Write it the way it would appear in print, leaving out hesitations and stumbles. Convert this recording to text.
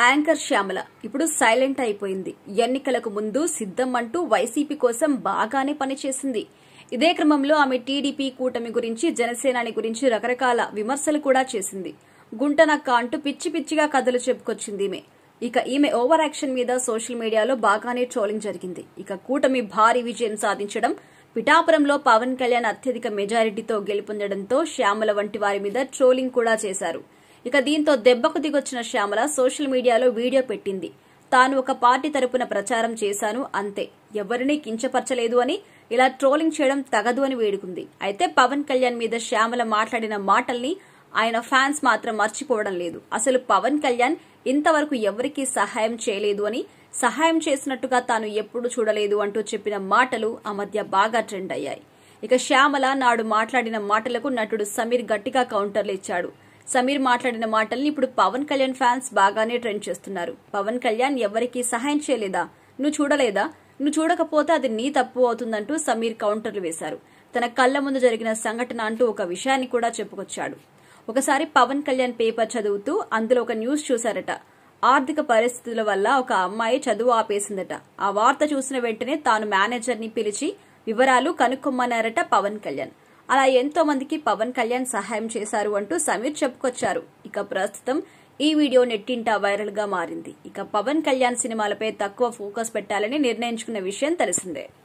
Anchor Shyamala ఇప్పుడు silent అయిపోయింది. ఎన్నికలకు ముందు సిద్ధం అంటూ వైసీపీ కోసం బాగానే పనిచేసింది. ఇదే క్రమంలో ఆమె టీడీపీ కూటమి గురించి, జనసేనాని గురించి రకరకాల విమర్శలు కూడా చేసింది. గుంటనక్క అంటూ పిచ్చి పిచ్చిగా కథలు చెప్పుకొచ్చింది ఈమె. ఇక ఈమె ఓవర్ యాక్షన్ మీద సోషల్ మీడియాలో బాగానే ట్రోలింగ్ జరిగింది. ఇక కూటమి భారీ విజయం సాధించడం, పిఠాపురంలో పవన్ కళ్యాణ్ అత్యధిక మెజారిటీతో గెలుపొందడంతో శ్యామల వంటి వారి మీద ట్రోలింగ్ కూడా చేశారు. ఇక దీంతో దెబ్బకు దిగొచ్చిన శ్యామల సోషల్ మీడియాలో వీడియో పెట్టింది. తాను ఒక పార్టీ తరపున ప్రచారం చేశాను, అంతే, ఎవరినీ కించపరచలేదు అని, ఇలా ట్రోలింగ్ చేయడం తగదు అని వేడుకుంది. అయితే పవన్ కళ్యాణ్ మీద శ్యామల మాట్లాడిన మాటల్ని ఆయన ఫ్యాన్స్ మాత్రం మర్చిపోవడం లేదు. అసలు పవన్ కళ్యాణ్ ఇంతవరకు ఎవరికీ సహాయం చేయలేదు అని, సహాయం చేసినట్టుగా తాను ఎప్పుడూ చూడలేదు అంటూ చెప్పిన మాటలు ఆ మధ్య బాగా ట్రెండ్ అయ్యాయి. ఇక శ్యామల నాడు మాట్లాడిన మాటలకు నటుడు సమీర్ గట్టిగా కౌంటర్లు ఇచ్చాడు. సమీర్ మాట్లాడిన మాటల్ని ఇప్పుడు పవన్ కళ్యాణ్ ఫ్యాన్స్ బాగానే ట్రెండ్ చేస్తున్నారు. పవన్ కళ్యాణ్ ఎవరికీ సహాయం చేయలేదా, నువ్వు చూడలేదా, నువ్వు చూడకపోతే అది నీ తప్పు అవుతుందంటూ సమీర్ కౌంటర్లు వేశారు. తన కళ్ల ముందు జరిగిన సంఘటన అంటూ ఒక విషయాన్ని కూడా చెప్పుకొచ్చాడు. ఒకసారి పవన్ కళ్యాణ్ పేపర్ చదువుతూ అందులో ఒక న్యూస్ చూశారట. ఆర్థిక పరిస్థితుల వల్ల ఒక అమ్మాయి చదువు ఆపేసిందట. ఆ వార్త చూసిన వెంటనే తాను మేనేజర్ ని పిలిచి వివరాలు కనుక్కొమ్మన్నారట పవన్ కళ్యాణ్. అలా ఎంతో మందికి పవన్ కళ్యాణ్ సహాయం చేశారు అంటూ సమీర్ చెప్పుకొచ్చారు. ఇక ప్రస్తుతం ఈ వీడియో నెట్టింట వైరల్ గా మారింది. ఇక పవన్ కళ్యాణ్ సినిమాలపై తక్కువ ఫోకస్ పెట్టాలని నిర్ణయించుకున్న విషయం తెలిసిందే.